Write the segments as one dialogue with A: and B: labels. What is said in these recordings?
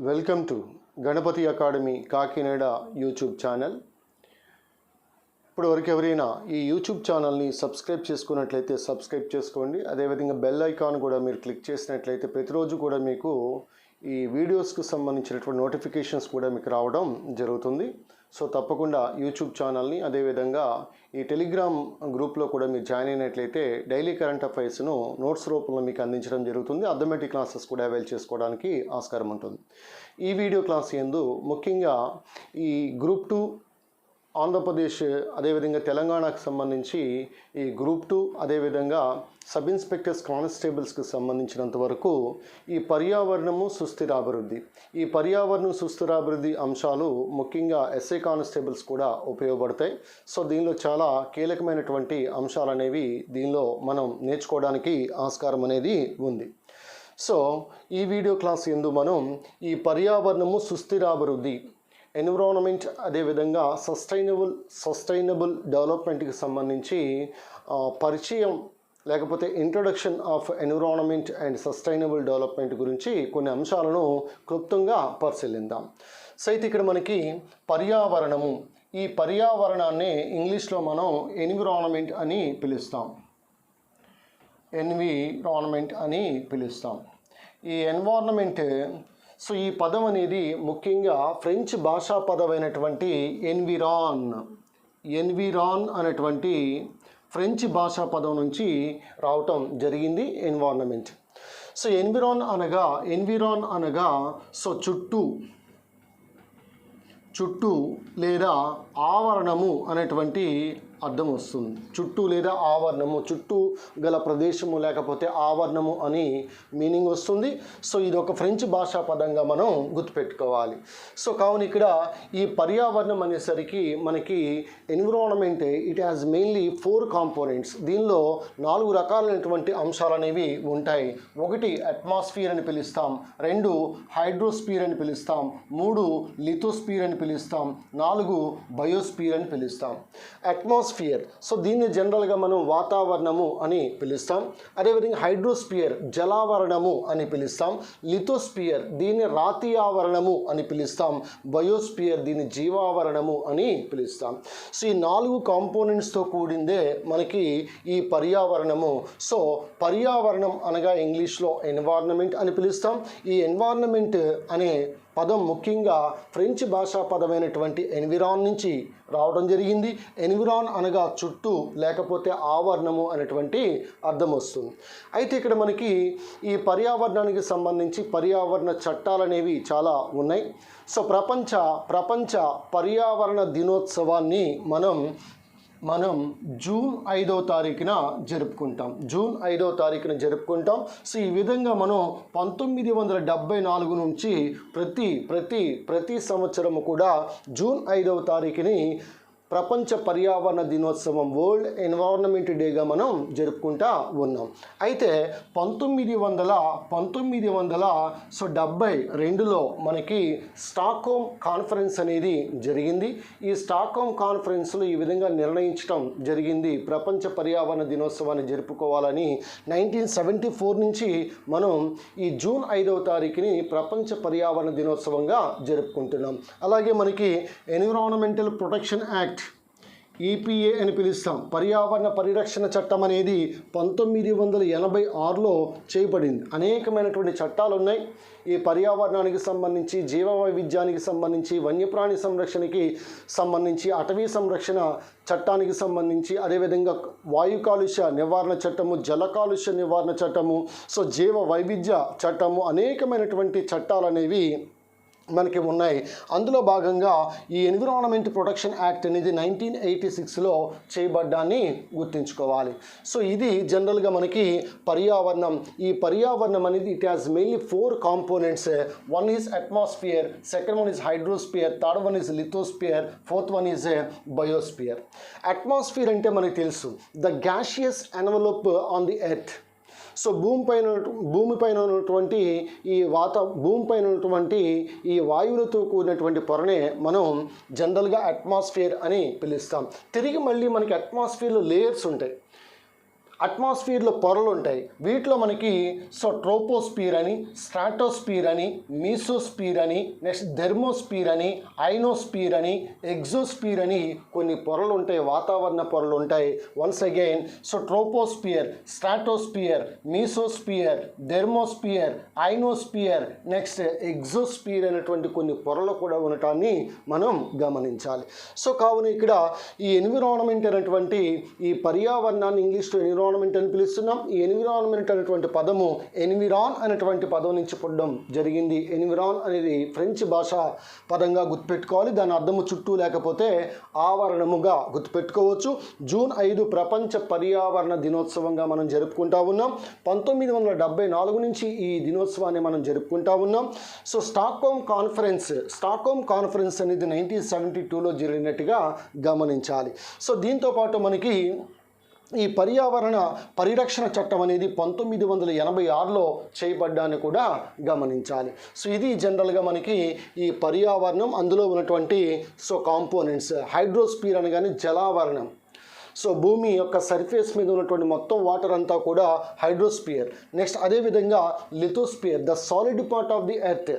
A: Welcome to Ganapathi academy Kakinada YouTube channel. ఇప్పటివరకు ఎవరైనా ఈ యూట్యూబ్ ఛానల్ని సబ్స్క్రైబ్ చేసుకున్నట్లయితే సబ్స్క్రైబ్ చేసుకోండి. అదేవిధంగా బెల్ ఐకాన్ కూడా మీరు క్లిక్ చేసినట్లయితే ప్రతిరోజు కూడా మీకు ఈ వీడియోస్కు సంబంధించినటువంటి నోటిఫికేషన్స్ కూడా మీకు రావడం జరుగుతుంది. సో తప్పకుండా యూట్యూబ్ ఛానల్ని అదేవిధంగా ఈ టెలిగ్రామ్ గ్రూప్లో కూడా మీరు జాయిన్ అయినట్లయితే డైలీ కరెంట్ అఫైర్స్ను నోట్స్ రూపంలో మీకు అందించడం జరుగుతుంది. అథమెటిక్ క్లాసెస్ కూడా అవైల్ చేసుకోవడానికి ఆస్కారం ఉంటుంది. ఈ వీడియో క్లాస్ యందు ముఖ్యంగా ఈ గ్రూప్ 2 ఆంధ్రప్రదేశ్ అదేవిధంగా తెలంగాణకు సంబంధించి ఈ గ్రూప్ 2 అదేవిధంగా సబ్ ఇన్స్పెక్టర్స్ కానిస్టేబుల్స్కి సంబంధించినంత వరకు ఈ పర్యావరణము సుస్థిరాభివృద్ధి ఈ పర్యావరణం సుస్థిరాభివృద్ధి అంశాలు ముఖ్యంగా ఎస్ఐ కానిస్టేబుల్స్ కూడా ఉపయోగపడతాయి. సో దీనిలో చాలా కీలకమైనటువంటి అంశాలు అనేవి దీనిలో మనం నేర్చుకోవడానికి ఆస్కారం అనేది ఉంది. సో ఈ వీడియో క్లాస్ యందు మనం ఈ పర్యావరణము సుస్థిరాభివృద్ధి ఎన్విరాన్మెంట్ అదేవిధంగా సస్టైనబుల్ డెవలప్మెంట్కి సంబంధించి పరిచయం లేకపోతే introduction of environment and sustainable development గురించి కొన్ని అంశాలను క్లుప్తంగా పరిశీలిద్దాం. సో అయితే ఇక్కడ మనకి పర్యావరణము, ఈ పర్యావరణాన్ని ఇంగ్లీష్లో మనం ఎన్విరాన్మెంట్ అని పిలుస్తాం. ఈ ఎన్విరాన్మెంట్, సో ఈ పదం అనేది ముఖ్యంగా ఫ్రెంచ్ భాషా పదమైనటువంటి ఎన్విరాన్ అనేటువంటి ఫ్రెంచ్ భాషా పదం నుంచి రావటం జరిగింది ఎన్విరాన్మెంట్. సో ఎన్విరాన్ అనగా సో చుట్టూ లేదా ఆవరణము అనేటువంటి అర్థం వస్తుంది. చుట్టూ లేదా ఆవరణము, చుట్టూ గల ప్రదేశము లేకపోతే ఆవరణము అని మీనింగ్ వస్తుంది. సో ఇది ఒక ఫ్రెంచ్ భాషా పదంగా మనం గుర్తుపెట్టుకోవాలి. సో కావున ఇక్కడ ఈ పర్యావరణం అనేసరికి మనకి environment it has mainly 4 components. దీనిలో 4 రకాలైనటువంటి అంశాలు అనేవి ఉంటాయి. 1 అట్మాస్ఫియర్ అని పిలుస్తాం, 2 హైడ్రోస్ఫియర్ అని పిలుస్తాం, 3 లిథోస్ఫియర్ అని పిలుస్తాం, 4 బయోస్ఫియర్ అని పిలుస్తాం. అట్మాస్ఫియర్, సో దీన్ని జనరల్గా మనం వాతావరణము అని పిలుస్తాం. అదేవిధంగా హైడ్రోస్ఫియర్ జలావరణము అని పిలుస్తాం, లిథోస్ఫియర్ దీన్ని రాతి ఆవరణము అని పిలుస్తాం, బయోస్ఫియర్ దీన్ని జీవావరణము అని పిలుస్తాం. సో ఈ 4 కాంపోనెంట్స్తో కూడిందే మనకి ఈ పర్యావరణము. సో పర్యావరణం అనగా ఇంగ్లీష్లో ఎన్వైర్న్మెంట్ అని పిలుస్తాం. ఈ ఎన్వైర్న్మెంట్ అనే పదం ముఖ్యంగా ఫ్రెంచ్ భాషా పదమైనటువంటి ఎన్విరాన్ నుంచి రావడం జరిగింది. ఎన్విరాన్ అనగా చుట్టూ లేకపోతే ఆవరణము అనేటువంటి అర్థం వస్తుంది. అయితే ఇక్కడ మనకి ఈ పర్యావరణానికి సంబంధించి పర్యావరణ చట్టాలు అనేవి చాలా ఉన్నాయి. సో ప్రపంచ పర్యావరణ దినోత్సవాన్ని మనం జూన్ 5వ తారీఖున జరుపుకుంటాం. సో ఈ విధంగా మనం 1974 నుంచి ప్రతి సంవత్సరము కూడా జూన్ 5వ తారీఖుని ప్రపంచ పర్యావరణ దినోత్సవం వరల్డ్ ఎన్వైర్న్మెంట్ డేగా మనం జరుపుకుంటా ఉన్నాం. అయితే 1972లో మనకి స్టాక్హోమ్ కాన్ఫరెన్స్ అనేది జరిగింది. ఈ స్టాక్హోమ్ కాన్ఫరెన్స్లో ఈ విధంగా నిర్ణయించడం జరిగింది, ప్రపంచ పర్యావరణ దినోత్సవాన్ని జరుపుకోవాలని. 1974 నుంచి మనం ఈ జూన్ 5వ తారీఖుని ప్రపంచ పర్యావరణ దినోత్సవంగా జరుపుకుంటున్నాం. అలాగే మనకి ఎన్విరాన్మెంటల్ ప్రొటెక్షన్ యాక్ట్ EPA అని పిలుస్తాం. పర్యావరణ పరిరక్షణ చట్టం అనేది 1986లో చేయబడింది. అనేకమైనటువంటి చట్టాలు ఉన్నాయి ఈ పర్యావరణానికి సంబంధించి, జీవ వైవిధ్యానికి సంబంధించి, వన్యప్రాణి సంరక్షణకి సంబంధించి, అటవీ సంరక్షణ చట్టానికి సంబంధించి, అదేవిధంగా వాయు కాలుష్య నివారణ చట్టము, జల కాలుష్య నివారణ చట్టము, సో జీవ వైవిధ్య చట్టము, అనేకమైనటువంటి చట్టాలు అనేవి మనకి ఉన్నాయి. అందులో భాగంగా ఈ ఎన్విరాన్మెంట్ ప్రొటెక్షన్ యాక్ట్ అనేది 1986లో చేయబడ్డాన్ని గుర్తుంచుకోవాలి. సో ఇది జనరల్గా మనకి పర్యావరణం. ఈ పర్యావరణం అనేది it has mainly 4 components. 1 is atmosphere, second 1 is hydrosphere, third 1 is lithosphere, fourth 1 is biosphere. Atmosphere అంటే మనకు తెలుసు, the gaseous envelope on the earth. So భూమిపైన ఉన్నటువంటి ఈ వాయువులతో కూడినటువంటి పొరనే మనం జనరల్గా అట్మాస్ఫియర్ అని పిలుస్తాం. తిరిగి మళ్ళీ మనకి అట్మాస్ఫియర్లో లేయర్స్ ఉంటాయి. అట్మాస్ఫియర్లో పొరలు ఉంటాయి. వీటిలో మనకి ట్రోపోస్ఫియర్ అని, స్ట్రాటోస్ఫియర్ అని, మీసోస్ఫియర్ అని, నెక్స్ట్ థెర్మోస్ఫియర్ అని, ఐనోస్ఫియర్ అని, ఎగ్జోస్ఫియర్ అని కొన్ని పొరలు ఉంటాయి, వాతావరణ పొరలు ఉంటాయి. Once again troposphere, stratosphere, mesosphere, thermosphere, ionosphere, next exosphere అనేటువంటి కొన్ని పొరలు కూడా ఉండటాన్ని మనం గమనించాలి. కావున ఇక్కడ ఈ ఎన్విరాన్మెంట్ అనేటువంటి ఈ పర్యావరణాన్ని ఇంగ్లీష్లో ఎన్విరాన్మెంట్ అని పిలుస్తున్నాం. ఈ ఎన్విరాన్మెంట్ అనేటువంటి పదము ఎన్విరాన్ అనేటువంటి పదం నుంచి పుట్టడం జరిగింది. ఎన్విరాన్ అనేది ఫ్రెంచ్ భాష పదంగా గుర్తుపెట్టుకోవాలి. దాని అర్థము చుట్టూ లేకపోతే ఆవరణముగా గుర్తుపెట్టుకోవచ్చు. జూన్ 5 ప్రపంచ పర్యావరణ దినోత్సవంగా మనం జరుపుకుంటా ఉన్నాం. 1974 నుంచి ఈ దినోత్సవాన్ని మనం జరుపుకుంటా ఉన్నాం. స్టాక్హోమ్ కాన్ఫరెన్స్ అనేది 1972లో జరిగినట్టుగా గమనించాలి. దీంతో పాటు మనకి ఈ పర్యావరణ పరిరక్షణ చట్టం అనేది 1986లో చేయబడ్డాన్ని కూడా గమనించాలి. ఇది జనరల్గా మనకి ఈ పర్యావరణం, అందులో ఉన్నటువంటి కాంపోనెంట్స్. హైడ్రోస్ఫియర్ అనగానే జలావరణం. భూమి యొక్క సర్ఫేస్ మీద ఉన్నటువంటి మొత్తం వాటర్ అంతా కూడా హైడ్రోస్ఫియర్. నెక్స్ట్ అదేవిధంగా lithosphere, the solid part of the earth.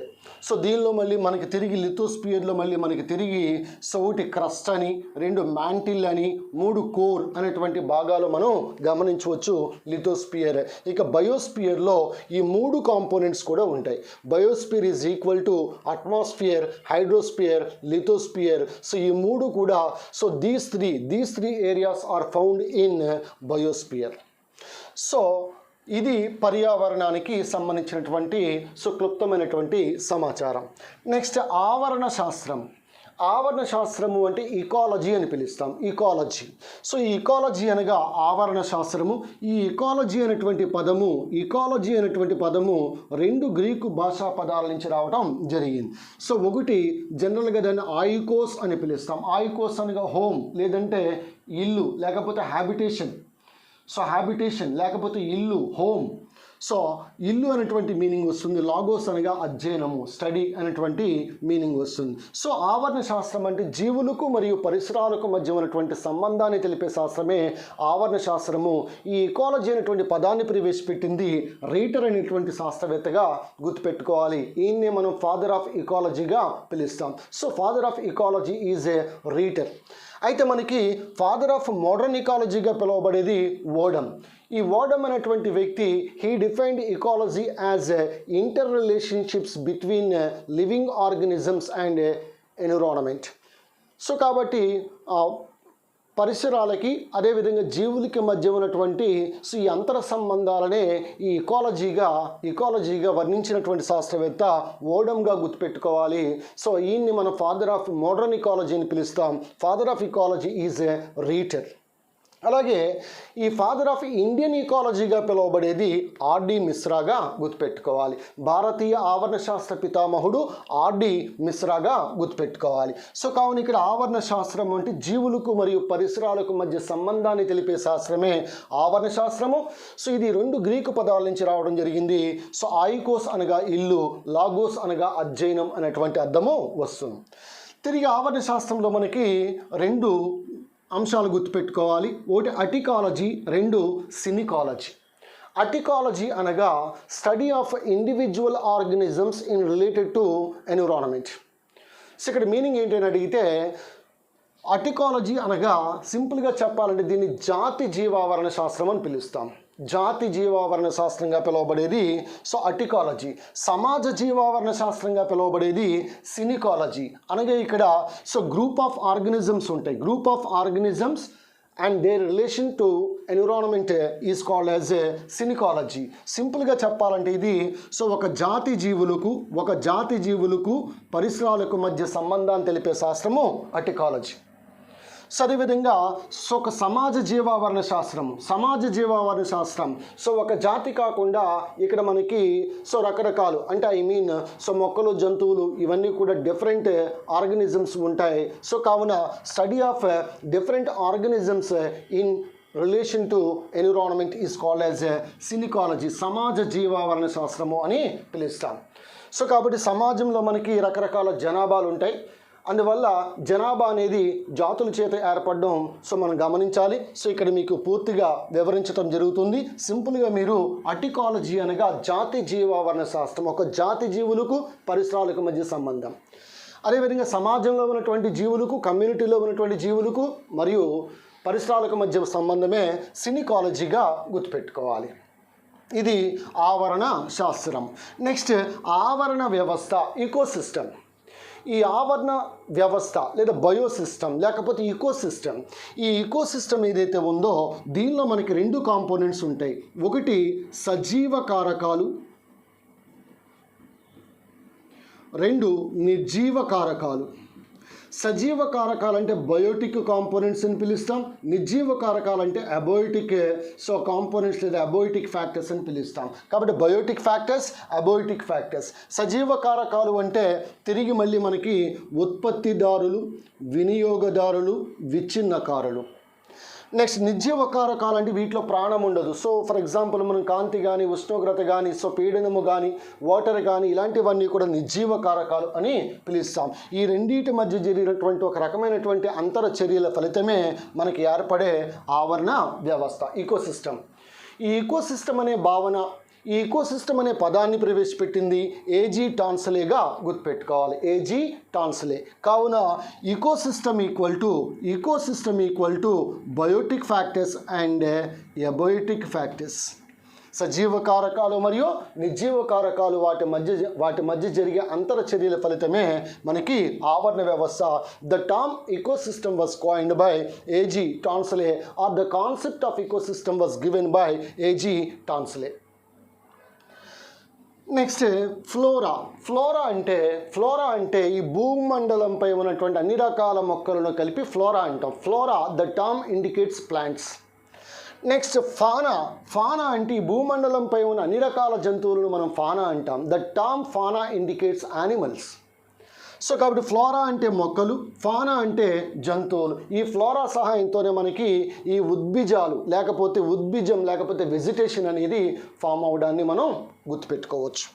A: దీనిలో మళ్ళీ మనకి తిరిగి లిథోస్ఫియర్లో మళ్ళీ మనకి తిరిగి ఒకటి క్రస్ట్ అని, 2 మ్యాంటిల్ అని, 3 కోర్ అనేటువంటి భాగాలు మనం గమనించవచ్చు లిథోస్ఫియర్. ఇక బయోస్ఫియర్లో ఈ 3 కాంపోనెంట్స్ కూడా ఉంటాయి. Biosphere is equal to atmosphere, hydrosphere, lithosphere. ఈ 3 కూడా these three areas are found in biosphere. ఇది పర్యావరణానికి సంబంధించినటువంటి క్లుప్తమైనటువంటి సమాచారం. నెక్స్ట్ ఆవరణ శాస్త్రము అంటే ఇకాలజీ అని పిలుస్తాం. ఇకాలజీ. ఈ ఇకాలజీ అనగా ఆవరణ శాస్త్రము. ఈ ఇకాలజీ అనేటువంటి పదము 2 గ్రీకు భాషా పదాల నుంచి రావడం జరిగింది. ఒకటి జనరల్గా దాన్ని ఆయికోస్ అని పిలుస్తాం. ఆయికోస్ అనగా హోమ్, లేదంటే ఇల్లు, లేకపోతే హ్యాబిటేషన్. హ్యాబిటేషన్ లేకపోతే ఇల్లు, హోమ్. ఇల్లు అనేటువంటి మీనింగ్ వస్తుంది. లాగోస్ అనగా అధ్యయనము, స్టడీ అనేటువంటి మీనింగ్ వస్తుంది. ఆవరణ శాస్త్రం అంటే జీవులకు మరియు పరిసరాలకు మధ్య ఉన్నటువంటి సంబంధాన్ని తెలిపే శాస్త్రమే ఆవరణ శాస్త్రము. ఈ ఇకాలజీ అనేటువంటి పదాన్ని ప్రవేశపెట్టింది రీటర్ అనేటువంటి శాస్త్రవేత్తగా గుర్తుపెట్టుకోవాలి. ఈయన్నే మనం ఫాదర్ ఆఫ్ ఇకాలజీగా పిలుస్తాం. Father of ecology is a రీటర్. అయితే మనకి ఫాదర్ ఆఫ్ మోడర్న్ ఇకాలజీగా పిలువబడేది ఓడమ్. ఈ ఓడమ్ అనేటువంటి వ్యక్తి he defined ecology as inter relationships between living organisms and environment. కాబట్టి పరిసరాలకి అదేవిధంగా జీవులకి మధ్య ఉన్నటువంటి ఈ అంతర సంబంధాలనే ఈ ఇకాలజీగా వర్ణించినటువంటి శాస్త్రవేత్త ఓడమ్గా గుర్తుపెట్టుకోవాలి. ఈయన్ని మనం ఫాదర్ ఆఫ్ మోడర్న్ ఇకాలజీ అని పిలుస్తాం. Father of ecology is a రీటర్. అలాగే ఈ ఫాదర్ ఆఫ్ ఇండియన్ ఇకాలజీగా పిలువబడేది ఆర్డి మిశ్రాగా గుర్తుపెట్టుకోవాలి. భారతీయ ఆవరణ శాస్త్ర పితామహుడు ఆర్డి మిశ్రాగా గుర్తుపెట్టుకోవాలి. కావున ఇక్కడ ఆవరణ శాస్త్రం అంటే జీవులకు మరియు పరిసరాలకు మధ్య సంబంధాన్ని తెలిపే శాస్త్రమే ఆవరణ శాస్త్రము. ఇది 2 గ్రీకు పదాల నుంచి రావడం జరిగింది. ఆయికోస్ అనగా ఇల్లు, లాగోస్ అనగా అధ్యయనం అనేటువంటి అర్థము వస్తుంది. తిరిగి ఆవరణ శాస్త్రంలో మనకి 2 అంశాలు గుర్తుపెట్టుకోవాలి. ఒకటి అటికాలజీ, 2 సినికాలజీ. అటికాలజీ అనగా study of individual organisms in related to environment. ఇక్కడ మీనింగ్ ఏంటని అడిగితే అటికాలజీ అనగా సింపుల్గా చెప్పాలంటే దీన్ని జాతి జీవావరణ శాస్త్రం అని పిలుస్తాం. జాతి జీవావరణ శాస్త్రంగా పిలువబడేది అటికాలజీ. సమాజ జీవావరణ శాస్త్రంగా పిలువబడేది సినికాలజీ. అనగా ఇక్కడ గ్రూప్ ఆఫ్ ఆర్గనిజమ్స్ ఉంటాయి. Group of organisms and their relation to environment is called as a synecology. సింపుల్గా చెప్పాలంటే ఇది ఒక జాతి జీవులకు పరిసరాలకు మధ్య సంబంధాన్ని తెలిపే శాస్త్రము అటికాలజీ. అదేవిధంగా ఒక సమాజ జీవావరణ శాస్త్రం ఒక జాతి కాకుండా ఇక్కడ మనకి రకరకాలు అంటే మొక్కలు, జంతువులు ఇవన్నీ కూడా డిఫరెంట్ ఆర్గనిజమ్స్ ఉంటాయి. కావున study of different organisms in relation to environment is called as synecology. సమాజ జీవావరణ శాస్త్రము అని పిలుస్తాం. కాబట్టి సమాజంలో మనకి రకరకాల జనాభాలు ఉంటాయి. అందువల్ల జనాభా అనేది జాతుల చేత ఏర్పడడం సో మనం గమనించాలి. సో ఇక్కడ మీకు పూర్తిగా వివరించడం జరుగుతుంది. సింపుల్గా మీరు అటికాలజీ అనగా జాతి జీవావరణ శాస్త్రం, ఒక జాతి జీవులకు పరిసరాలకు మధ్య సంబంధం. అదేవిధంగా సమాజంలో ఉన్నటువంటి జీవులకు, కమ్యూనిటీలో ఉన్నటువంటి జీవులకు మరియు పరిసరాలకు మధ్య సంబంధమే సినికాలజీగా గుర్తుపెట్టుకోవాలి. ఇది ఆవరణ శాస్త్రం. నెక్స్ట్ ఆవరణ వ్యవస్థ, ఈకోసిస్టమ్. ఈ ఆవరణ వ్యవస్థ లేదా బయోసిస్టమ్ లేకపోతే ఈకోసిస్టమ్, ఈ ఈకోసిస్టమ్ ఏదైతే ఉందో దీనిలో మనకి 2 కాంపోనెంట్స్ ఉంటాయి. ఒకటి సజీవ కారకాలు, 2 నిర్జీవ కారకాలు. సజీవ కారకాలు అంటే బయోటిక్ కాంపోనెంట్స్ అని పిలుస్తాం. నిర్జీవ కారకాలు అంటే అబయోటిక్ సో కాంపోనెంట్స్ లేదా అబయోటిక్ ఫ్యాక్టర్స్ అని పిలుస్తాం. కాబట్టి బయోటిక్ ఫ్యాక్టర్స్, అబయోటిక్ ఫ్యాక్టర్స్. సజీవ కారకాలు అంటే తిరిగి మళ్ళీ మనకి ఉత్పత్తిదారులు, వినియోగదారులు, విచ్ఛిన్నకారులు. నెక్స్ట్ నిర్జీవ కారకాలు అంటే వీటిలో ప్రాణం ఉండదు. సో ఫర్ ఎగ్జాంపుల్ మనం కాంతి కానీ, ఉష్ణోగ్రత కానీ, సో పీడనము కానీ, వాటర్ కానీ ఇలాంటివన్నీ కూడా నిర్జీవ కారకాలు అని పిలుస్తాం. ఈ రెండింటి మధ్య జరిగినటువంటి ఒక రకమైనటువంటి అంతర చర్యల ఫలితమే మనకి ఏర్పడే ఆవరణ వ్యవస్థ, ఈకోసిస్టమ్. ఈ ఈకోసిస్టమ్ అనే భావన, ఈ ఈకోసిస్టమ్ అనే పదాన్ని ప్రవేశపెట్టింది ఏజీ టాన్సలేగా గుర్తుపెట్టుకోవాలి. A G Tansley. కావున ecosystem equal to biotic factors and abiotic factors. సజీవ కారకాలు మరియు నిర్జీవ కారకాలు వాటి మధ్య జరిగే అంతర చర్యల ఫలితమే మనకి ఆవరణ వ్యవస్థ. The term ecosystem was coined by A.G. Tonsley or the concept of ecosystem was given by A.G. Tonsley. Next flora అంటే ఈ భూమండలంపై ఉన్నటువంటి అన్ని రకాల మొక్కలను కలిపి ఫ్లోరా అంటాం. Flora the term indicates plants. Next fauna అంటే ఈ భూమండలంపై ఉన్న అన్ని రకాల జంతువులను మనం ఫానా అంటాం. The term fauna indicates animals. So కాబట్టి ఫ్లోరా అంటే మొక్కలు, ఫానా అంటే జంతువులు. ఈ ఫ్లోరా సహాయంతోనే మనకి ఈ ఉద్భిజం లేకపోతే వెజిటేషన్ అనేది ఫామ్ అవడాన్ని మనం గుర్తుపెట్టుకోవచ్చు.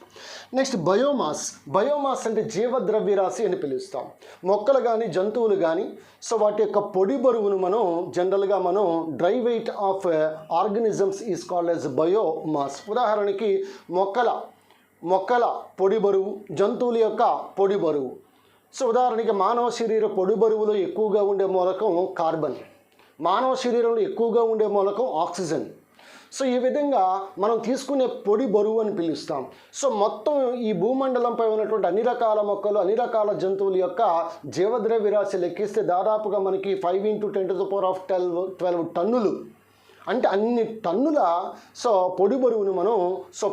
A: నెక్స్ట్ బయోమాస్ అంటే జీవద్రవ్యరాశి అని పిలుస్తాం. మొక్కలు కానీ మొక్కలు కానీ సో వాటి యొక్క పొడి బరువును మనం జనరల్గా dry weight of organisms is called as biomass. ఉదాహరణకి మొక్కల పొడి బరువు, జంతువుల యొక్క పొడి బరువు. సో ఉదాహరణకి మానవ శరీర పొడి బరువులో ఎక్కువగా ఉండే మూలకం కార్బన్, మానవ శరీరంలో ఎక్కువగా ఉండే మూలకం ఆక్సిజన్. సో ఈ విధంగా మనం తీసుకునే పొడి బరువు అని పిలుస్తాం. సో మొత్తం ఈ భూమండలంపై ఉన్నటువంటి అన్ని రకాల మొక్కలు, అన్ని రకాల జంతువుల యొక్క జీవద్రవ్యరాశి లెక్కిస్తే దాదాపుగా మనకి 5 × 10⁻12 టన్నులు, అంటే అన్ని టన్నుల సో పొడి బరువును మనం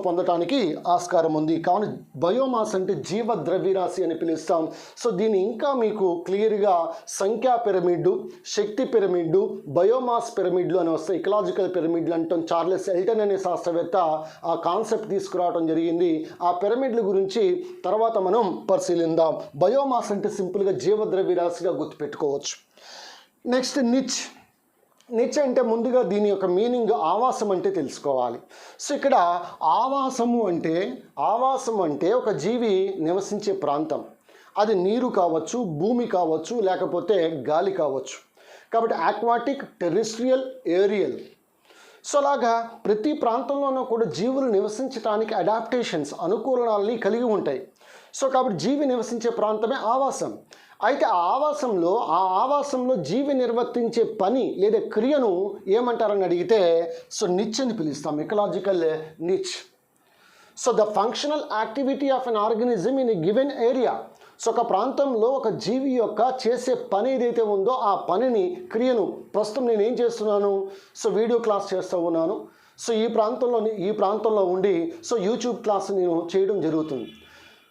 A: పొందటానికి ఆస్కారం ఉంది. కావున బయోమాస్ అంటే జీవ ద్రవ్యరాశి అని పిలుస్తాం. సో దీన్ని ఇంకా మీకు క్లియర్గా సంఖ్యా పిరమిడ్, శక్తి పిరమిడ్, బయోమాస్ పిరమిడ్లు అని వస్తాయి. ఇకలాజికల్ పిరమిడ్లు అంటాం. చార్లెస్ ఎల్టన్ అనే శాస్త్రవేత్త ఆ కాన్సెప్ట్ తీసుకురావడం జరిగింది. ఆ పిరమిడ్ల గురించి తర్వాత మనం పరిశీలిద్దాం. బయోమాస్ అంటే సింపుల్గా జీవ ద్రవ్యరాశిగా గుర్తుపెట్టుకోవచ్చు. నెక్స్ట్ నిచ్ అంటే ముందుగా దీని యొక్క మీనింగ్ ఆవాసం అంటే తెలుసుకోవాలి. సో ఇక్కడ ఆవాసం అంటే ఒక జీవి నివసించే ప్రాంతం. అది నీరు కావచ్చు, భూమి కావచ్చు, లేకపోతే గాలి కావచ్చు. కాబట్టి ఆక్వాటిక్, టెరెస్ట్రియల్, ఏరియల్. సో అలాగా ప్రతి ప్రాంతంలోనూ కూడా జీవులు నివసించడానికి అడాప్టేషన్స్, అనుకూలనాలని కలిగి ఉంటాయి. సో కాబట్టి జీవి నివసించే ప్రాంతమే ఆవాసం. అయితే ఆ ఆవాసంలో జీవి నిర్వర్తించే పని లేదా క్రియను ఏమంటారని అడిగితే సో నిచ్ అని పిలుస్తాం. Ecological niche. So the functional activity of an organism in a given area. So ఒక ప్రాంతంలో ఒక జీవి యొక్క చేసే పని ఏదైతే ఉందో ఆ పనిని, క్రియను, ప్రస్తుతం నేను ఏం చేస్తున్నాను, సో వీడియో క్లాస్ చేస్తూ ఉన్నాను. సో ఈ ప్రాంతంలో ఉండి సో యూట్యూబ్ క్లాస్ నేను చేయడం జరుగుతుంది.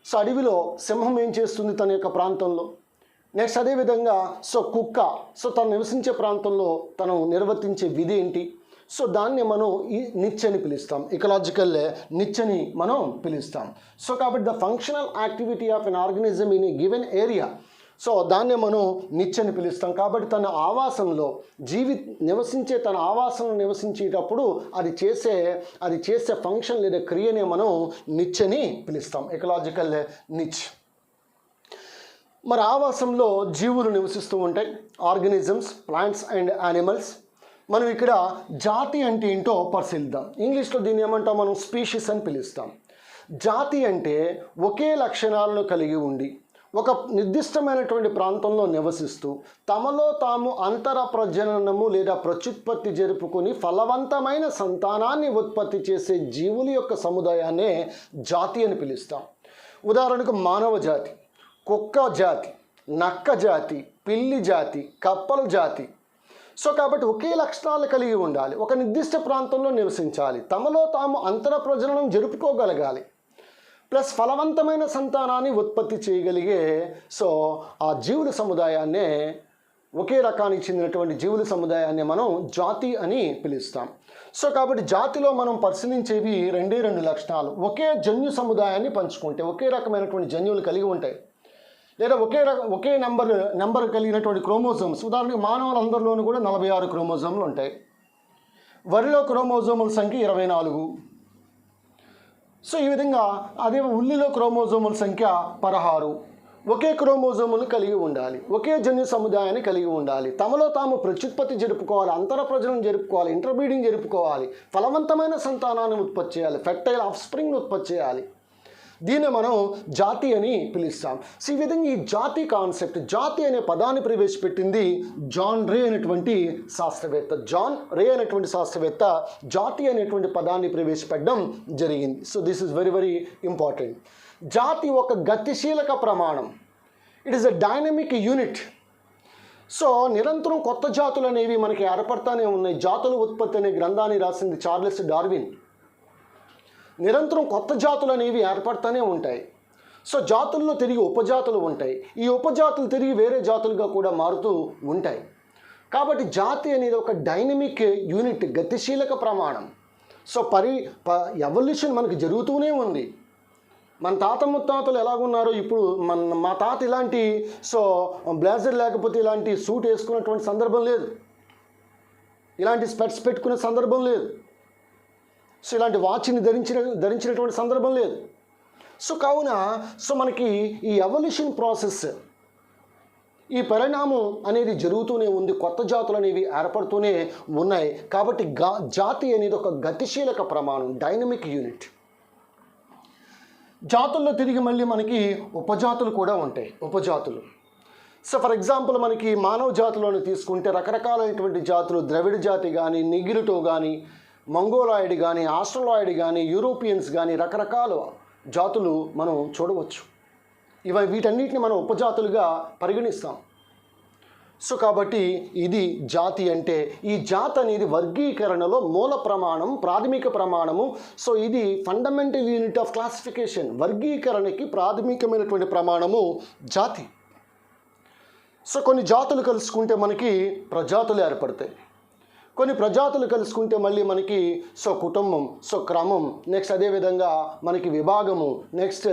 A: సో అడవిలో సింహం ఏం చేస్తుంది తన యొక్క ప్రాంతంలో. నెక్స్ట్ అదేవిధంగా సో కుక్క సో తను నివసించే ప్రాంతంలో తను నిర్వర్తించే విధి ఏంటి. సో దాన్ని మనం ఈ నిచ్ అని పిలుస్తాం. ఇకలాజికల్ నిచ్ అని మనం పిలుస్తాం. సో కాబట్టి the functional activity of an organism in a given area, so దాన్నే మనం నిచ్ అని పిలుస్తాం. కాబట్టి తన ఆవాసంలో జీవి తన ఆవాసంలో నివసించేటప్పుడు అది చేసే ఫంక్షన్ లేదా క్రియనే మనం నిచ్ అని పిలుస్తాం. Ecological niche. మరి ఆవాసంలో జీవులు నివసిస్తూ ఉంటాయి, ఆర్గానిజమ్స్, ప్లాంట్స్ అండ్ యానిమల్స్. మనం ఇక్కడ జాతి అంటే ఏంటో పరిశీలిద్దాం. ఇంగ్లీష్లో దీన్ని ఏమంటాం మనం? స్పీషీస్ అని పిలుస్తాం. జాతి అంటే ఒకే లక్షణాలను కలిగి ఉండి ఒక నిర్దిష్టమైనటువంటి ప్రాంతంలో నివసిస్తూ తమలో తాము అంతర ప్రజననము లేదా ప్రత్యుత్పత్తి జరుపుకొని ఫలవంతమైన సంతానాన్ని ఉత్పత్తి చేసే జీవుల యొక్క సముదాయాన్నే జాతి అని పిలుస్తాం. ఉదాహరణకు మానవ జాతి, కుక్క జాతి, నక్క జాతి, పిల్లి జాతి, కప్పల జాతి. సో కాబట్టి ఒకే లక్షణాలు కలిగి ఉండాలి, ఒక నిర్దిష్ట ప్రాంతంలో నివసించాలి, తమలో తాము అంతర ప్రజననం జరుపుకోగలగాలి, ప్లస్ ఫలవంతమైన సంతానాన్ని ఉత్పత్తి చేయగలిగే సో ఆ జీవుల సముదాయాన్నే, ఒకే రకానికి చెందినటువంటి జీవుల సముదాయాన్ని మనం జాతి అని పిలుస్తాం. సో కాబట్టి జాతిలో మనం పరిశీలించేవి రెండు లక్షణాలు. ఒకే జన్యు సముదాయాన్ని పంచుకుంటే, ఒకే రకమైనటువంటి జన్యువులు కలిగి ఉంటాయి, లేదా ఒకే నెంబర్ కలిగినటువంటి క్రోమోజోమ్స్. ఉదాహరణకు మానవులందరిలోనూ కూడా 46 క్రోమోజోములు ఉంటాయి. వరిలో క్రోమోజోముల సంఖ్య 24. సో ఈ విధంగా అదే ఉల్లిలో క్రోమోజోముల సంఖ్య 16. ఒకే క్రోమోజోములు కలిగి ఉండాలి, ఒకే జన్యు సముదాయాన్ని కలిగి ఉండాలి, తమలో తాము ప్రత్యుత్పత్తి జరుపుకోవాలి, అంతర ప్రజనం జరుపుకోవాలి, ఇంటర్బ్రీడింగ్ జరుపుకోవాలి, ఫలవంతమైన సంతానాన్ని ఉత్పత్తి చేయాలి, ఫెర్టైల్ ఆఫ్ స్ప్రింగ్ని ఉత్పత్తి చేయాలి. దీన్ని మనం జాతి అని పిలుస్తాం. సో ఈ విధంగా ఈ జాతి కాన్సెప్ట్, జాతి అనే పదాన్ని ప్రవేశపెట్టింది జాన్ రే అనేటువంటి శాస్త్రవేత్త. జాన్ రే అనేటువంటి శాస్త్రవేత్త జాతి అనేటువంటి పదాన్ని ప్రవేశపెట్టడం జరిగింది. So this is very very important. జాతి ఒక గతిశీలక ప్రమాణం. It is a dynamic unit. So నిరంతరం కొత్త జాతులు అనేవి మనకి ఏర్పడతానే ఉన్నాయి. జాతుల ఉత్పత్తి అనే గ్రంథాన్ని రాసింది చార్లెస్ డార్విన్. నిరంతరం కొత్త జాతులు అనేవి ఏర్పడతానే ఉంటాయి. సో జాతుల్లో తిరిగి ఉపజాతులు ఉంటాయి, ఈ ఉపజాతులు తిరిగి వేరే జాతులుగా కూడా మారుతూ ఉంటాయి. కాబట్టి జాతి అనేది ఒక డైనమిక్ యూనిట్, గతిశీలక ప్రమాణం. సో ఎవల్యూషన్ మనకి జరుగుతూనే ఉంది. మన తాత ముత్తాతలు ఎలాగున్నారో ఇప్పుడు మా తాత ఇలాంటి బ్లేజర్ లేకపోతే ఇలాంటి సూట్ వేసుకున్నటువంటి సందర్భం లేదు, ఇలాంటి స్పెట్స్ పెట్టుకునే సందర్భం లేదు, సో ఇలాంటి వాచ్ని ధరించినటువంటి సందర్భం లేదు. సో కావున మనకి ఈ ఎవల్యూషన్ ప్రాసెస్, ఈ పరిణామం అనేది జరుగుతూనే ఉంది, కొత్త జాతులు అనేవి ఏర్పడుతూనే ఉన్నాయి. కాబట్టి జాతి అనేది ఒక గతిశీలక ప్రమాణం, డైనమిక్ యూనిట్. జాతుల్లో తిరిగి మళ్ళీ మనకి ఉపజాతులు కూడా ఉంటాయి, ఉపజాతులు. సో ఫర్ ఎగ్జాంపుల్ మనకి మానవ జాతిలోని తీసుకుంటే రకరకాలైనటువంటి జాతులు, ద్రవిడ జాతి కానీ, నిగ్రిటో కానీ, మంగోలాయిడ్ కానీ, ఆస్ట్రలాయిడ్ కానీ, యూరోపియన్స్ కానీ, రకరకాల జాతులు మనం చూడవచ్చు. వీటన్నిటిని మనం ఉపజాతులుగా పరిగణిస్తాం. సో కాబట్టి ఇది జాతి అంటే. ఈ జాతి అనేది వర్గీకరణలో మూల ప్రమాణం, ప్రాథమిక ప్రమాణము. సో ఇది ఫండమెంటల్ యూనిట్ ఆఫ్ క్లాసిఫికేషన్. వర్గీకరణకి ప్రాథమికమైనటువంటి ప్రమాణము జాతి. సో కొన్ని జాతులు కలుసుకుంటే మనకి ప్రజాతులు ఏర్పడతాయి, కొన్ని ప్రజాతులు కలుసుకుంటే మళ్ళీ మనకి కుటుంబం, క్రమం, నెక్స్ట్ అదేవిధంగా మనకి విభాగము, నెక్స్ట్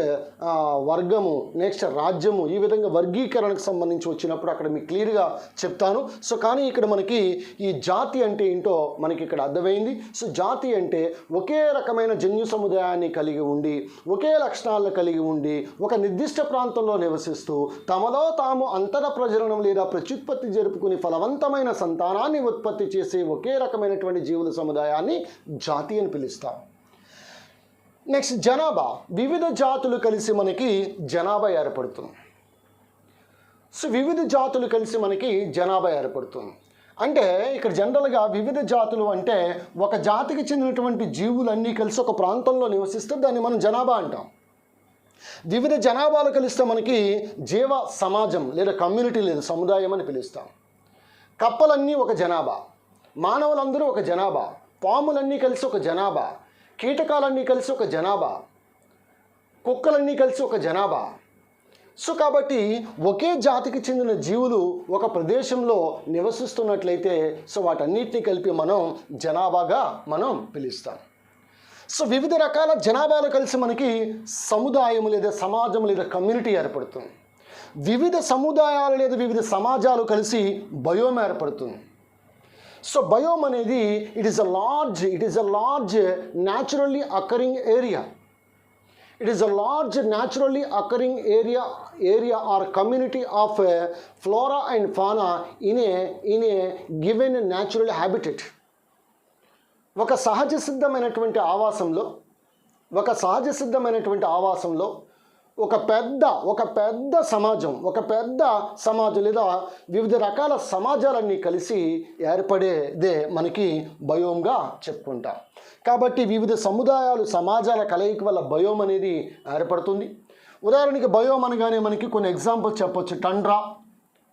A: వర్గము, నెక్స్ట్ రాజ్యము. ఈ విధంగా వర్గీకరణకు సంబంధించి వచ్చినప్పుడు అక్కడ మీకు క్లియర్గా చెప్తాను. కానీ ఇక్కడ మనకి ఈ జాతి అంటే ఏంటో మనకి ఇక్కడ అర్థమైంది. జాతి అంటే ఒకే రకమైన జన్యు సముదాయాన్ని కలిగి ఉండి, ఒకే లక్షణాలను కలిగి ఉండి, ఒక నిర్దిష్ట ప్రాంతంలో నివసిస్తూ తమలో తాము అంతర ప్రజననం లేదా ప్రత్యుత్పత్తి జరుపుకుని ఫలవంతమైన సంతానాన్ని ఉత్పత్తి చేసే ఒకే రకమైనటువంటి జీవుల సముదాయాన్ని జాతి అని పిలుస్తాం. నెక్స్ట్ జనాభా. వివిధ జాతులు కలిసి మనకి జనాభా ఏర్పడుతుంది. వివిధ జాతులు కలిసి మనకి జనాభా ఏర్పడుతుంది అంటే ఇక్కడ జనరల్గా వివిధ జాతులు అంటే ఒక జాతికి చెందినటువంటి జీవులన్నీ కలిసి ఒక ప్రాంతంలో నివసిస్తే దాన్ని మనం జనాభా అంటాం. వివిధ జనాభాలు కలిస్తే మనకి జీవ సమాజం లేదా కమ్యూనిటీ లేదా సముదాయం అని పిలుస్తాం. కప్పలన్నీ ఒక జనాభా, మానవులందరూ ఒక జనాభా, పాములన్నీ కలిసి ఒక జనాభా, కీటకాలన్నీ కలిసి ఒక జనాభా, కుక్కలన్నీ కలిసి ఒక జనాభా. కాబట్టి ఒకే జాతికి చెందిన జీవులు ఒక ప్రదేశంలో నివసిస్తున్నట్లయితే వాటన్నిటిని కలిపి మనం జనాభాగా మనం పిలుస్తాం. వివిధ రకాల జనాభాలు కలిసి మనకి సముదాయం లేదా సమాజం లేదా కమ్యూనిటీ ఏర్పడుతుంది. వివిధ సముదాయాలు లేదా వివిధ సమాజాలు కలిసి బయోమ్ ఏర్పడుతుంది. బయోమ్ అనేది it is a large naturally occurring area. It is a large naturally occurring area or community of flora and fauna in a given natural habitat. ఒక సహజ సిద్ధమైనటువంటి ఆవాసంలో ఒక పెద్ద సమాజం లేదా వివిధ రకాల సమాజాలన్నీ కలిసి ఏర్పడేదే మనకి బయోమ్గా చెప్పుకుంటాం. కాబట్టి వివిధ సమాజాల కలయిక వల్ల బయోమ్ అనేది ఏర్పడుతుంది. ఉదాహరణకి బయోమ్ అనగానే మనకి కొన్ని ఎగ్జాంపుల్స్ చెప్పొచ్చు.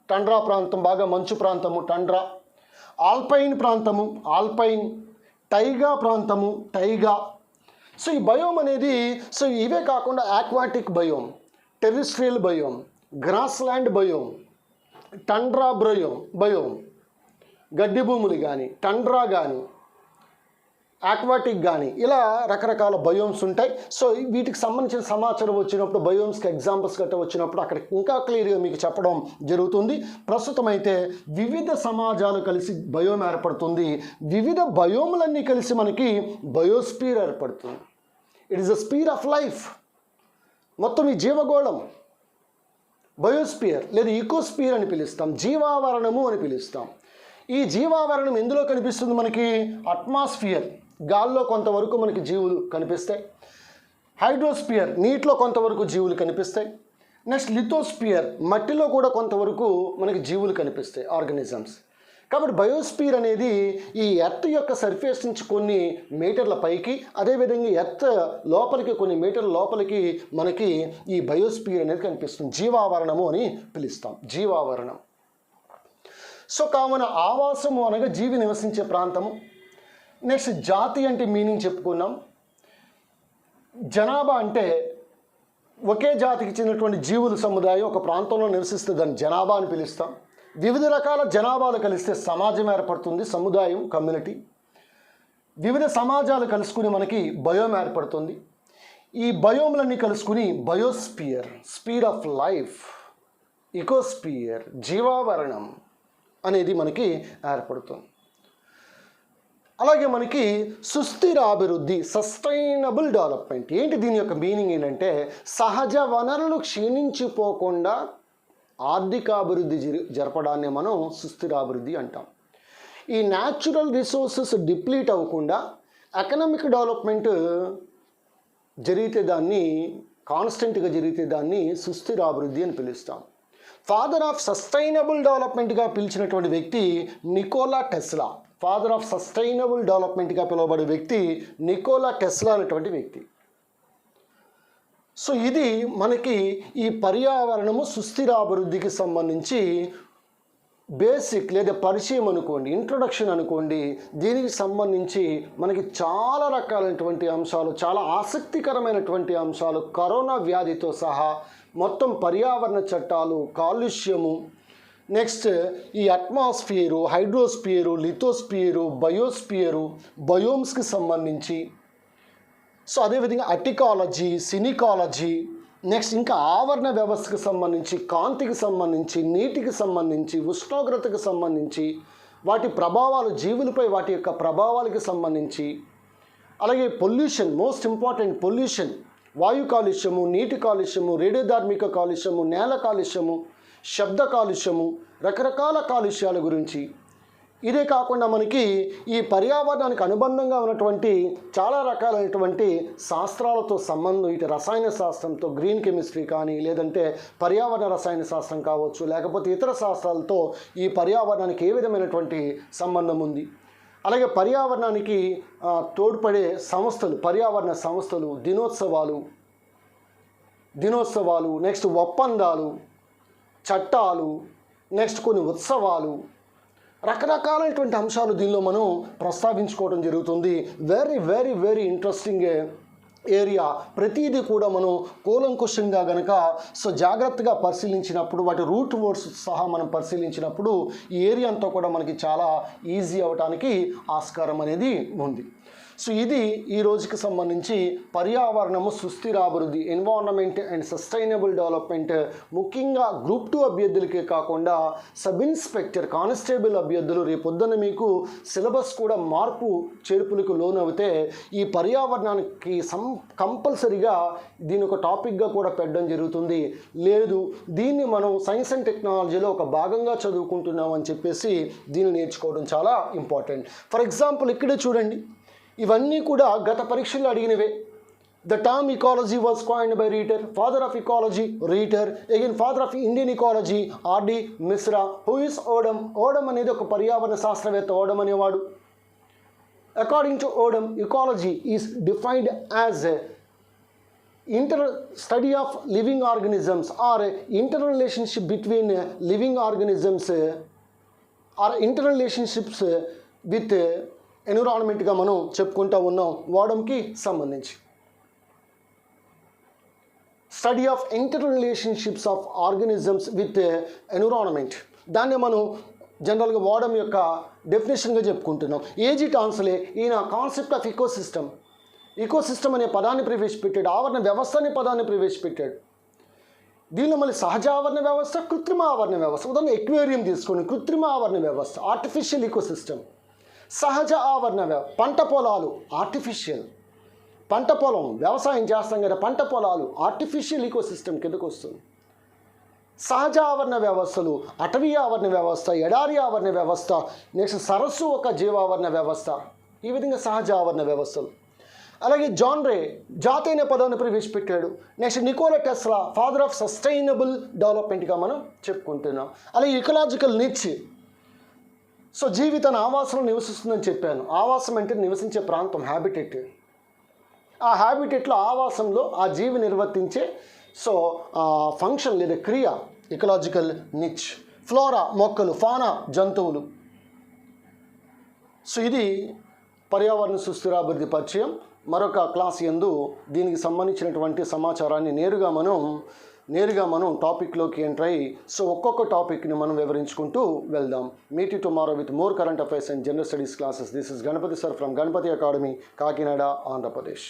A: టండ్రా ప్రాంతం, బాగా మంచు ప్రాంతము టండ్రా. ఆల్పైన్ ప్రాంతము ఆల్పైన్. టైగా ప్రాంతము టైగా. సో ఈ బయోమ్ అనేది, సో ఇవే కాకుండా aquatic biome, terrestrial biome, grassland biome, tundra biome, గడ్డి భూములు కానీ, టండ్రా కానీ, ఆక్వాటిక్ కానీ, ఇలా రకరకాల బయోమ్స్ ఉంటాయి. సో వీటికి సంబంధించిన సమాచారం వచ్చినప్పుడు, బయోమ్స్కి ఎగ్జాంపుల్స్ గట్రా వచ్చినప్పుడు అక్కడ ఇంకా క్లియర్గా మీకు చెప్పడం జరుగుతుంది. ప్రస్తుతం అయితే వివిధ సమాజాలు కలిసి బయోమ్ ఏర్పడుతుంది. వివిధ బయోములన్నీ కలిసి మనకి బయోస్పియర్ ఏర్పడుతుంది. It is a spear of life. మొత్తం ఈ జీవగోళం బయోస్పియర్ లేదా ఈకోస్పియర్ అని పిలుస్తాం, జీవావరణము అని పిలుస్తాం. ఈ జీవావరణం ఎందులో కనిపిస్తుంది మనకి? అట్మాస్ఫియర్, గాల్లో కొంతవరకు మనకి జీవులు కనిపిస్తాయి. హైడ్రోస్పియర్, నీటిలో కొంతవరకు జీవులు కనిపిస్తాయి. నెక్స్ట్ లిథోస్పియర్, మట్టిలో కూడా కొంతవరకు మనకి జీవులు కనిపిస్తాయి, ఆర్గానిజమ్స్. కాబట్టి బయోస్పియర్ అనేది ఈ ఎర్త్ యొక్క సర్ఫేస్ నుంచి కొన్ని మీటర్ల పైకి, అదేవిధంగా ఎర్త్ లోపలికి కొన్ని మీటర్ల లోపలికి మనకి ఈ బయోస్పియర్ అనేది కనిపిస్తుంది. జీవావరణము అని పిలుస్తాం, జీవావరణం. సో కావున ఆవాసము అనగా జీవి నివసించే ప్రాంతము. నెక్స్ట్ జాతి అంటే మీనింగ్ చెప్పుకున్నాం. జనాభా అంటే ఒకే జాతికి చెందినటువంటి జీవుల సముదాయం ఒక ప్రాంతంలో నివసిస్తే దాన్ని జనాభా అని పిలుస్తాం. వివిధ రకాల జనాభాలు కలిస్తే సమాజం ఏర్పడుతుంది, సముదాయం, కమ్యూనిటీ. వివిధ సమాజాలు కలుసుకుని మనకి బయోమ్ ఏర్పడుతుంది. ఈ బయోమ్లన్నీ కలుసుకుని బయోస్పియర్, స్పియర్ ఆఫ్ లైఫ్, ఈకోస్పియర్, జీవావరణం అనేది మనకి ఏర్పడుతుంది. అలాగే మనకి సుస్థిర అభివృద్ధి, సస్టైనబుల్ డెవలప్మెంట్. ఏంటి దీని యొక్క మీనింగ్ ఏంటంటే, సహజ వనరులు క్షీణించిపోకుండా ఆర్థికాభివృద్ధి జరపడాన్ని మనం సుస్థిరాభివృద్ధి అంటాం. ఈ న్యాచురల్ రిసోర్సెస్ డిప్లీట్ అవ్వకుండా ఎకనామిక్ డెవలప్మెంట్ జరిగితే దాన్ని, కాన్స్టెంట్గా జరిగితే దాన్ని సుస్థిరాభివృద్ధి అని పిలుస్తాం. ఫాదర్ ఆఫ్ సస్టైనబుల్ డెవలప్మెంట్గా పిలిచినటువంటి వ్యక్తి Nikola Tesla. Father of sustainable డెవలప్మెంట్గా పిలువబడే వ్యక్తి నికోలా టెస్లా అనేటువంటి వ్యక్తి. సో ఇది మనకి ఈ పర్యావరణము సుస్థిరాభివృద్ధికి సంబంధించి బేసిక్ లేదా పరిచయం అనుకోండి, ఇంట్రొడక్షన్ అనుకోండి. దీనికి సంబంధించి మనకి చాలా రకాలైనటువంటి అంశాలు, చాలా ఆసక్తికరమైనటువంటి అంశాలు, కరోనా వ్యాధితో సహా మొత్తం పర్యావరణ చట్టాలు, కాలుష్యము, నెక్స్ట్ ఈ అట్మాస్ఫియరు, హైడ్రోస్పియరు, లిథోస్పియరు, బయోస్పియరు, బయోమ్స్కి సంబంధించి, సో అదేవిధంగా అటికాలజీ, సినికాలజీ, నెక్స్ట్ ఇంకా ఆవరణ వ్యవస్థకు సంబంధించి, కాంతికి సంబంధించి, నీటికి సంబంధించి, ఉష్ణోగ్రతకు సంబంధించి, వాటి ప్రభావాలు జీవులపై వాటి యొక్క ప్రభావాలకి సంబంధించి, అలాగే పొల్యూషన్, మోస్ట్ ఇంపార్టెంట్ పొల్యూషన్, వాయు కాలుష్యము, నీటి కాలుష్యము, రేడియోధార్మిక కాలుష్యము, నేల కాలుష్యము, శబ్ద కాలుష్యము, రకరకాల కాలుష్యాల గురించి. ఇదే కాకుండా మనకి ఈ పర్యావరణానికి అనుబంధంగా ఉన్నటువంటి చాలా రకాలైనటువంటి శాస్త్రాలతో సంబంధం, ఇటు రసాయన శాస్త్రంతో, గ్రీన్ కెమిస్ట్రీ కానీ, లేదంటే పర్యావరణ రసాయన శాస్త్రం కావచ్చు, లేకపోతే ఇతర శాస్త్రాలతో ఈ పర్యావరణానికి ఏ విధమైనటువంటి సంబంధం ఉంది. అలాగే పర్యావరణానికి తోడ్పడే సంస్థలు, పర్యావరణ సంస్థలు, దినోత్సవాలు, నెక్స్ట్ ఒప్పందాలు, చట్టాలు, నెక్స్ట్ కొన్ని ఉత్సవాలు, రకరకాలైనటువంటి అంశాలు దీనిలో మనం ప్రస్తావించుకోవడం జరుగుతుంది. Very very very interesting area. ప్రతిదీ కూడా మనం కూలంకుషంగా గనక సో జాగ్రత్తగా పరిశీలించినప్పుడు, వాటి రూట్ వర్డ్స్ సహా మనం పరిశీలించినప్పుడు ఈ ఏరియా అంతా కూడా మనకి చాలా ఈజీ అవ్వడానికి ఆస్కారం అనేది ఉంది. సో ఇది ఈ రోజుకి సంబంధించి పర్యావరణము సుస్థిరాభివృద్ధి, ఎన్వైరన్మెంట్ అండ్ సస్టైనబుల్ డెవలప్మెంట్, ముఖ్యంగా గ్రూప్ 2 అభ్యర్థులకే కాకుండా సబ్ ఇన్స్పెక్టర్, కానిస్టేబుల్ అభ్యర్థులు రేపొద్దున మీకు సిలబస్ కూడా మార్పు చేర్పులకు లోనవుతే ఈ పర్యావరణానికి కంపల్సరిగా దీని ఒక టాపిక్గా కూడా పెట్టడం జరుగుతుంది. లేదు దీన్ని మనం సైన్స్ అండ్ టెక్నాలజీలో ఒక భాగంగా చదువుకుంటున్నాం అని చెప్పేసి దీన్ని నేర్చుకోవడం చాలా ఇంపార్టెంట్. ఫర్ ఎగ్జాంపుల్ ఇక్కడే చూడండి, ఇవన్నీ కూడా గత పరీక్షల్లో అడిగినవే. The term ecology was coined by Reiter, father of ecology Reiter, again father of Indian ecology RD Mishra. Who is Odum? Odum అనేది ఒక పర్యావరణ శాస్త్రవేత్త. ఓడమ్ అనేవాడు. According to Odum, ecology is defined as study of living organisms or interrelationship between living organisms or interrelationships with ఎన్విరాన్మెంట్గా మనం చెప్పుకుంటూ ఉన్నాం ఓడంకి సంబంధించి. Study of inter relationships of organisms with environment, దాన్ని మనం జనరల్గా ఓడం యొక్క డెఫినేషన్గా చెప్పుకుంటున్నాం. ఏజీ టాన్స్లే ఈయన కాన్సెప్ట్ ఆఫ్ ఈకోసిస్టమ్ అనే పదాన్ని ప్రవేశపెట్టాడు, ఆవరణ వ్యవస్థ అనే పదాన్ని ప్రవేశపెట్టాడు. దీనిలో మళ్ళీ సహజ ఆవరణ వ్యవస్థ, కృత్రిమ ఆవరణ వ్యవస్థ. ఉదాహరణ ఎక్వేరియం తీసుకోండి, కృత్రిమ ఆవరణ వ్యవస్థ ఆర్టిఫిషియల్ ఈకోసిస్టమ్. సహజ ఆవరణ పంట పొలాలు ఆర్టిఫిషియల్, పంట పొలం వ్యవసాయం చేస్తాం కదా, పంట పొలాలు ఆర్టిఫిషియల్ ఈకోసిస్టమ్ కిందకు వస్తుంది. సహజ ఆవరణ వ్యవస్థలు అటవీ ఆవరణ వ్యవస్థ, ఎడారి ఆవరణ వ్యవస్థ, నెక్స్ట్ సరస్సు ఒక జీవావరణ వ్యవస్థ, ఈ విధంగా సహజ ఆవరణ వ్యవస్థలు. అలాగే జాన్ రే జాతి అనే పదాన్ని ప్రవేశపెట్టాడు. Next Nikola Tesla father of sustainable డెవలప్మెంట్గా మనం చెప్పుకుంటున్నాం. అలాగే ఇకలాజికల్ నిచ్, సో జీవి తన ఆవాసంలో నివసిస్తుందని చెప్పాను. ఆవాసం అంటే నివసించే ప్రాంతం, హ్యాబిటెట్. ఆ హ్యాబిటెట్లో ఆవాసంలో ఆ జీవి నిర్వర్తించే ఫంక్షన్ లేదా క్రియ ఇకలాజికల్ నిచ్. ఫ్లోరా మొక్కలు, ఫానా జంతువులు. సో ఇది పర్యావరణ సుస్థిరాభివృద్ధి పరిచయం. మరొక క్లాస్ యందు దీనికి సంబంధించినటువంటి సమాచారాన్ని నేరుగా మనం టాపిక్లోకి ఎంటర్ అయ్యి ఒక్కొక్క టాపిక్ని మనం వివరించుకుంటూ వెళ్దాం. Meet you tomorrow with more current affairs and general studies classes. This is Ganapathi sir from Ganapathi academy, Kakinada, Andhra Pradesh.